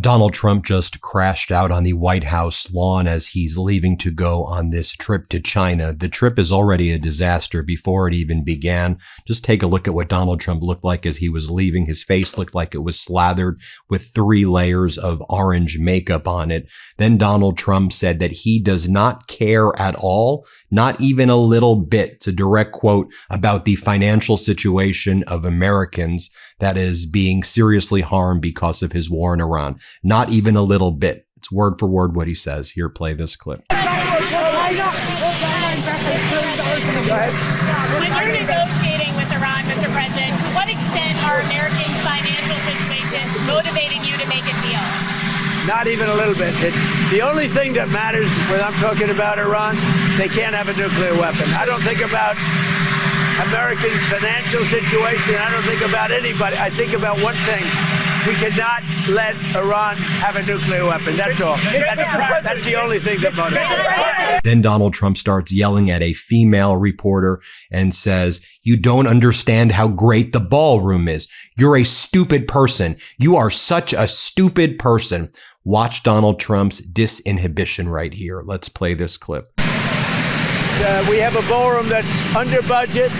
Donald Trump just crashed out on the White House lawn as he's leaving to go on this trip to China. The trip is already a disaster before it even began. Just take a look at what Donald Trump looked like as he was leaving. His face looked like it was slathered with 3 layers of orange makeup on it. Then Donald Trump said that he does not care at all, not even a little bit. It's a direct quote about the financial situation of Americans that is being seriously harmed because of his war in Iran. Not even a little bit. It's word for word what he says. Here, play this clip. When you're negotiating with Iran, Mr. President, to what extent are Americans' financial situations motivating you to make a deal? Not even a little bit. The only thing that matters when I'm talking about Iran, they can't have a nuclear weapon. I don't think about Americans' financial situation. I don't think about anybody. I think about one thing. We cannot let Iran have a nuclear weapon. That's all. That's the only thing that motivates. Then Donald Trump starts yelling at a female reporter and says, "You don't understand how great the ballroom is. You're a stupid person. You are such a stupid person." Watch Donald Trump's disinhibition right here. Let's play this clip. We have a ballroom that's under budget.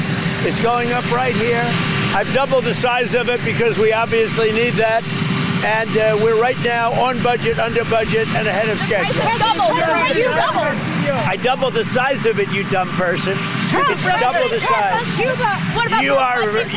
It's going up right here. I've doubled the size of it because we obviously need that. And we're right now on budget, under budget, and ahead of schedule. I doubled the size of it, you dumb person. It's double the size.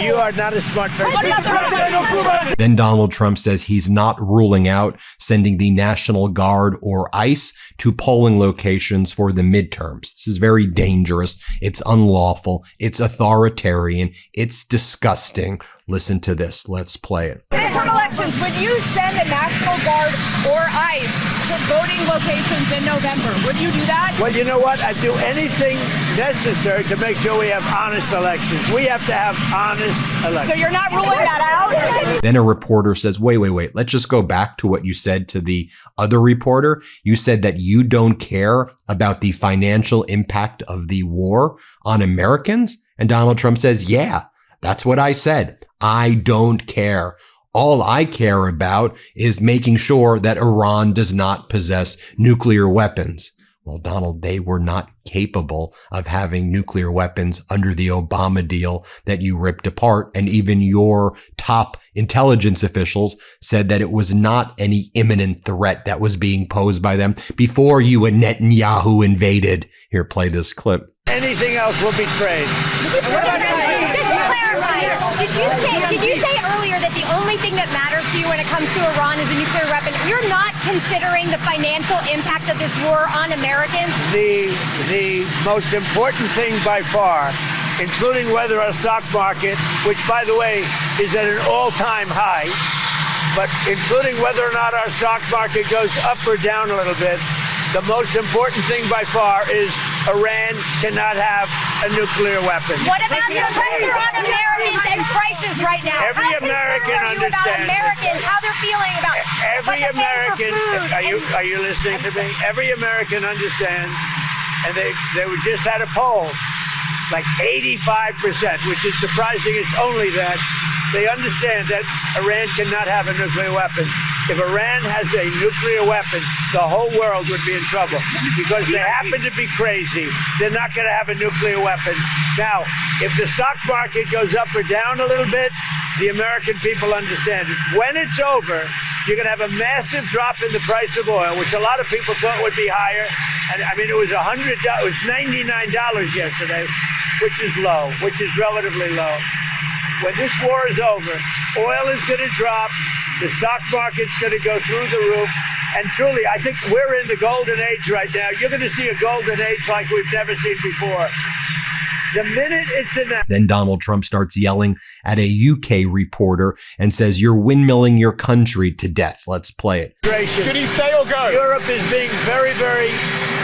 You are not a smart person. Then Donald Trump says he's not ruling out sending the National Guard or ICE to polling locations for the midterms. This is very dangerous. It's unlawful. It's authoritarian. It's disgusting. Listen to this. Let's play it. Midterm elections, would you send the National Guard or ICE to voting locations in November? Would you do that? Well, you know what? I'd do anything necessary to make sure we have honest elections. We have to have honest elections. So you're not ruling that out? Then a reporter says, wait. Let's just go back to what you said to the other reporter. You said that you don't care about the financial impact of the war on Americans. And Donald Trump says, yeah, that's what I said. I don't care. All I care about is making sure that Iran does not possess nuclear weapons. Well, Donald, they were not capable of having nuclear weapons under the Obama deal that you ripped apart. And even your top intelligence officials said that it was not any imminent threat that was being posed by them before you and Netanyahu invaded. Here, play this clip. Anything else will be trade. Did you say earlier that the only thing that matters to you when it comes to Iran is a nuclear weapon? You're not considering the financial impact of this war on Americans? The most important thing by far, including whether our stock market, which by the way is at an all-time high, but including whether or not our stock market goes up or down a little bit, the most important thing by far is Iran cannot have a nuclear weapon. What about the pressure on Americans and prices right now? Every American understands. Americans, how they're feeling about every American. Are you listening to me? Every American understands, and they just had a poll, like 85%, which is surprising. It's only that. They understand that Iran cannot have a nuclear weapon. If Iran has a nuclear weapon, the whole world would be in trouble because they happen to be crazy. They're not going to have a nuclear weapon. Now, if the stock market goes up or down a little bit, the American people understand it. When it's over, you're going to have a massive drop in the price of oil, which a lot of people thought would be higher. And I mean, it was $100, it was $99 yesterday, which is low, which is relatively low. When this war is over, oil is going to drop, the stock market's going to go through the roof, and truly, I think we're in the golden age right now. You're going to see a golden age like we've never seen before. The minute it's announced. Then Donald Trump starts yelling at a UK reporter and says, "You're windmilling your country to death." Let's play it. Should he stay or go? Europe is being very, very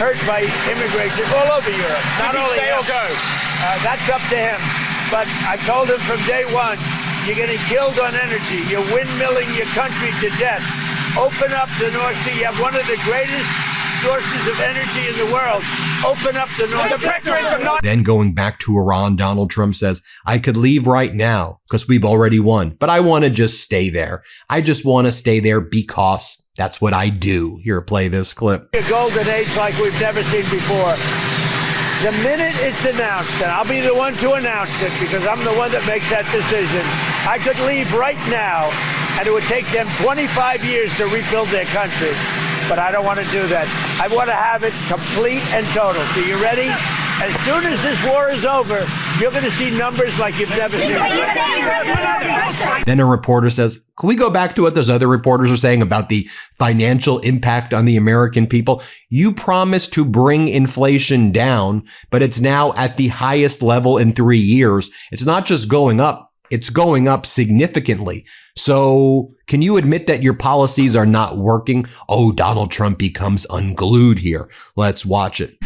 hurt by immigration all over Europe. Not only stay or go? That's up to him. But I told him from day one, you're getting killed on energy. You're windmilling your country to death. Open up the North Sea. You have one of the greatest sources of energy in the world. Open up the North Sea. Then going back to Iran, Donald Trump says, "I could leave right now because we've already won, but I want to just stay there. I just want to stay there because That's what I do. Here, play this clip. A golden age like we've never seen before. The minute it's announced, and I'll be the one to announce it because I'm the one that makes that decision, I could leave right now, and it would take them 25 years to rebuild their country. But I don't want to do that. I want to have it complete and total. So you ready? As soon as this war is over, you're going to see numbers like you've never seen. Then a reporter says, can we go back to what those other reporters are saying about the financial impact on the American people? You promised to bring inflation down, but it's now at the highest level in 3 years. It's not just going up. It's going up significantly. So can you admit that your policies are not working? Oh, Donald Trump becomes unglued here. Let's watch it.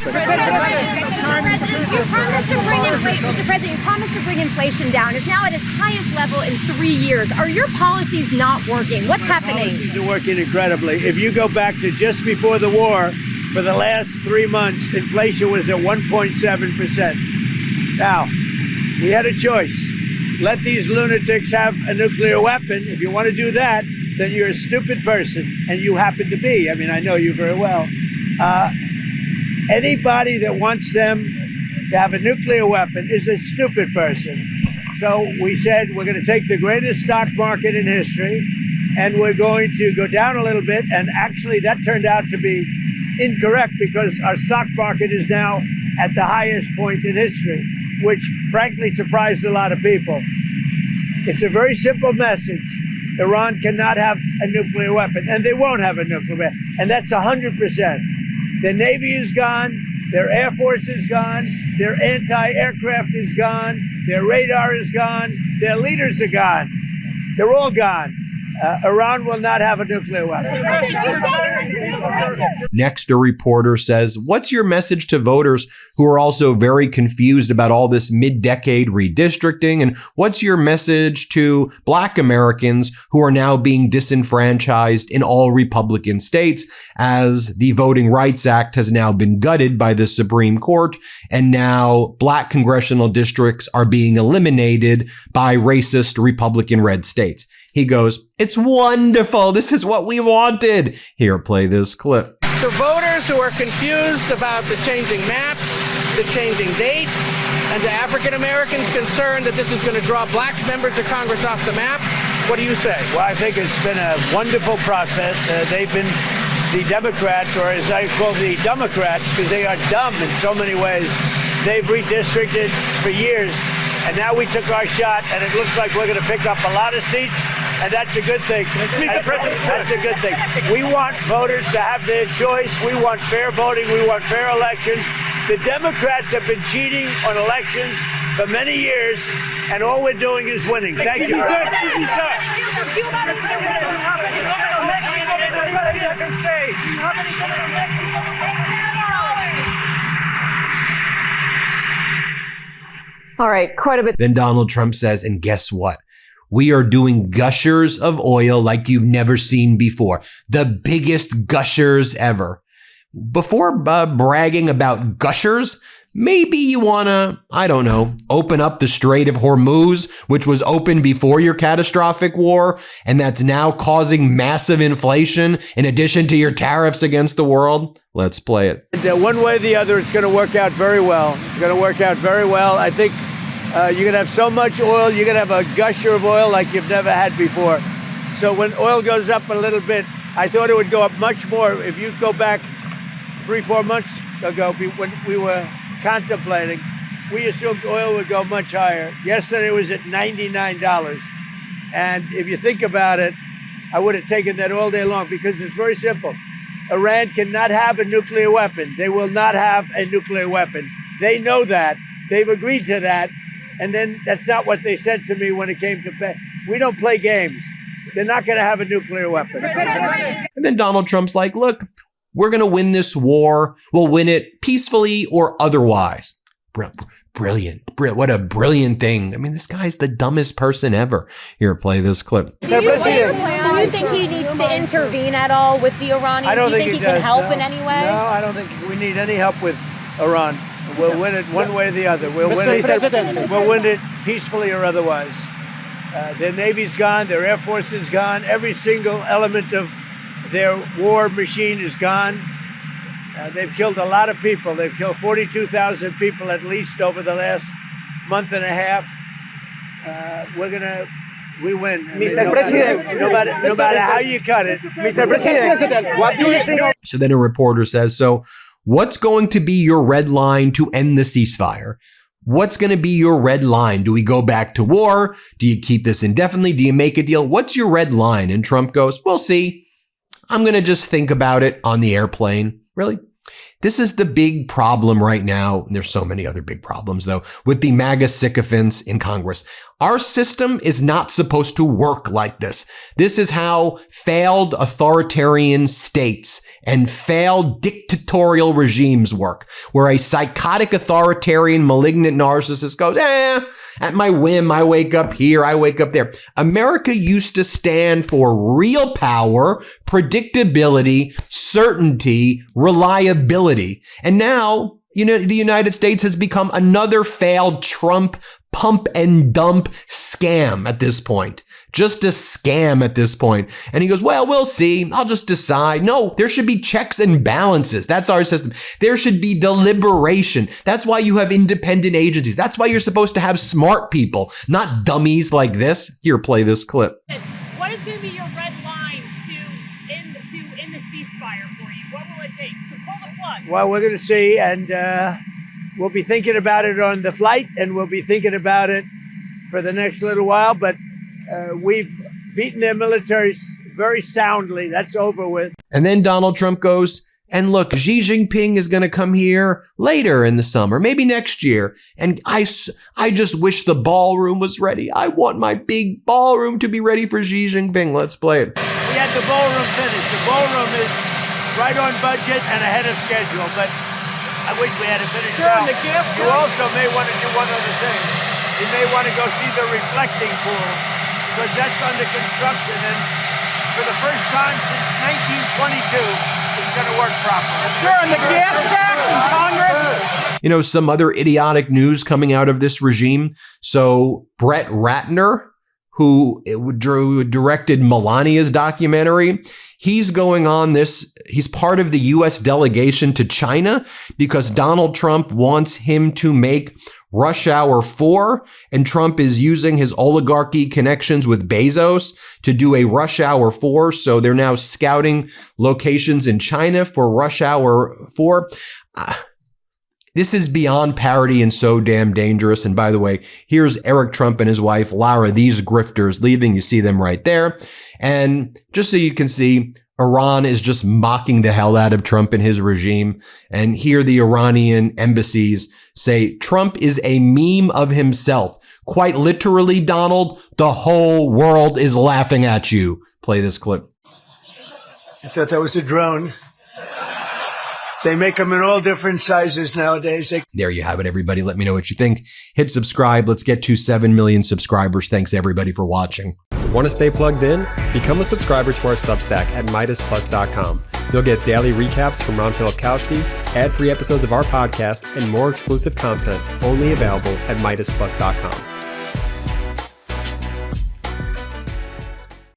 Mr. President, you promised to bring inflation down. It's now at its highest level in 3 years. Are your policies not working? What's happening? Policies are working incredibly. If you go back to just before the war, for the last 3 months, inflation was at 1.7%. Now, we had a choice. Let these lunatics have a nuclear weapon. If you want to do that, then you're a stupid person, and you happen to be. I mean, I know you very well. Anybody that wants them to have a nuclear weapon is a stupid person. So we said we're going to take the greatest stock market in history, and we're going to go down a little bit. And actually, that turned out to be incorrect because our stock market is now at the highest point in history, which frankly surprised a lot of people. It's a very simple message. Iran cannot have a nuclear weapon, and they won't have a nuclear weapon. And that's 100%. The Navy is gone. Their Air Force is gone. Their anti-aircraft is gone. Their radar is gone. Their leaders are gone. They're all gone. Iran will not have a nuclear weapon. Next, a reporter says, what's your message to voters who are also very confused about all this mid-decade redistricting? And what's your message to Black Americans who are now being disenfranchised in all Republican states as the Voting Rights Act has now been gutted by the Supreme Court, and now Black congressional districts are being eliminated by racist Republican red states? He goes, it's wonderful. This is what we wanted. Here, play this clip. To voters who are confused about the changing maps, the changing dates, and to African Americans concerned that this is going to draw Black members of Congress off the map, what do you say? Well, I think it's been a wonderful process. They've been the Democrats, or as I call the Democrats, because they are dumb in so many ways. They've redistricted for years. And now we took our shot, and it looks like we're going to pick up a lot of seats, and that's a good thing. That's a good thing. We want voters to have their choice. We want fair voting. We want fair elections. The Democrats have been cheating on elections for many years, and all we're doing is winning. Thank you. All right, quite a bit. Then Donald Trump says, and guess what? We are doing gushers of oil like you've never seen before. The biggest gushers ever. Before bragging about gushers, maybe you want to, I don't know, open up the Strait of Hormuz, which was open before your catastrophic war, and that's now causing massive inflation in addition to your tariffs against the world. Let's play it. One way or the other, it's going to work out very well. It's going to work out very well. I think you're going to have so much oil, you're going to have a gusher of oil like you've never had before. So when oil goes up a little bit, I thought it would go up much more. If you go back 3-4 months ago, when we were contemplating, we assumed oil would go much higher. Yesterday it was at $99. And if you think about it, I would have taken that all day long because it's very simple. Iran cannot have a nuclear weapon. They will not have a nuclear weapon. They know that. They've agreed to that. And then that's not what they said to me when it came to pay. We don't play games. They're not going to have a nuclear weapon. And then Donald Trump's like, look, we're going to win this war. We'll win it peacefully or otherwise. Brilliant. What a brilliant thing. I mean, this guy's the dumbest person ever. Here, play this clip. Do you think he needs to intervene at all with the Iranians? Do you think he can help in any way? No, I don't think we need any help with Iran. We'll win it one way or the other. We'll win it peacefully or otherwise. Their Navy's gone. Their Air Force is gone. Every single element of their war machine is gone. They've killed a lot of people. They've killed 42,000 people at least over the last month and a half. We win. Mr. President, no matter how you cut it. Mr. President, what do you think? So then a reporter says, so what's going to be your red line to end the ceasefire? What's going to be your red line? Do we go back to war? Do you keep this indefinitely? Do you make a deal? What's your red line? And Trump goes, we'll see. I'm going to just think about it on the airplane. Really? This is the big problem right now. There's so many other big problems, though, with the MAGA sycophants in Congress. Our system is not supposed to work like this. This is how failed authoritarian states and failed dictatorial regimes work, where a psychotic authoritarian malignant narcissist goes, at my whim, I wake up here, I wake up there. America used to stand for real power, predictability, certainty, reliability. And now, the United States has become another failed Trump pump and dump scam at this point. Just a scam at this point. And he goes, well, we'll see. I'll just decide. No, there should be checks and balances. That's our system. There should be deliberation. That's why you have independent agencies. That's why you're supposed to have smart people, not dummies like this. Here, play this clip. What is going to be your red line to end the ceasefire for you? What will it take to pull the plug? Well, we're going to see, and we'll be thinking about it on the flight, and we'll be thinking about it for the next little while, but we've beaten their military very soundly. That's over with. And then Donald Trump goes, and look, Xi Jinping is going to come here later in the summer, maybe next year. And I just wish the ballroom was ready. I want my big ballroom to be ready for Xi Jinping. Let's play it. We had the ballroom finished. The ballroom is right on budget and ahead of schedule, but I wish we had it finished now. You also may want to do one other thing. You may want to go see the reflecting pool, because that's under construction, and for the first time since 1922, it's going to work properly. Sure, and the gas tax in Congress? Some other idiotic news coming out of this regime. So Brett Ratner, who directed Melania's documentary, he's going on this. He's part of the U.S. delegation to China because Donald Trump wants him to make Rush Hour 4, and Trump is using his oligarchy connections with Bezos to do a Rush Hour 4. So they're now scouting locations in China for Rush Hour 4. This is beyond parody and so damn dangerous. And by the way, here's Eric Trump and his wife, Lara, these grifters leaving. You see them right there. And just so you can see, Iran is just mocking the hell out of Trump and his regime. And here the Iranian embassies say Trump is a meme of himself. Quite literally, Donald, the whole world is laughing at you. Play this clip. I thought that was a drone. They make them in all different sizes nowadays. There you have it, everybody. Let me know what you think. Hit subscribe. Let's get to 7 million subscribers. Thanks, everybody, for watching. Want to stay plugged in? Become a subscriber to our Substack at MeidasPlus.com. You'll get daily recaps from Ron Filipkowski, ad-free episodes of our podcast, and more exclusive content only available at MeidasPlus.com.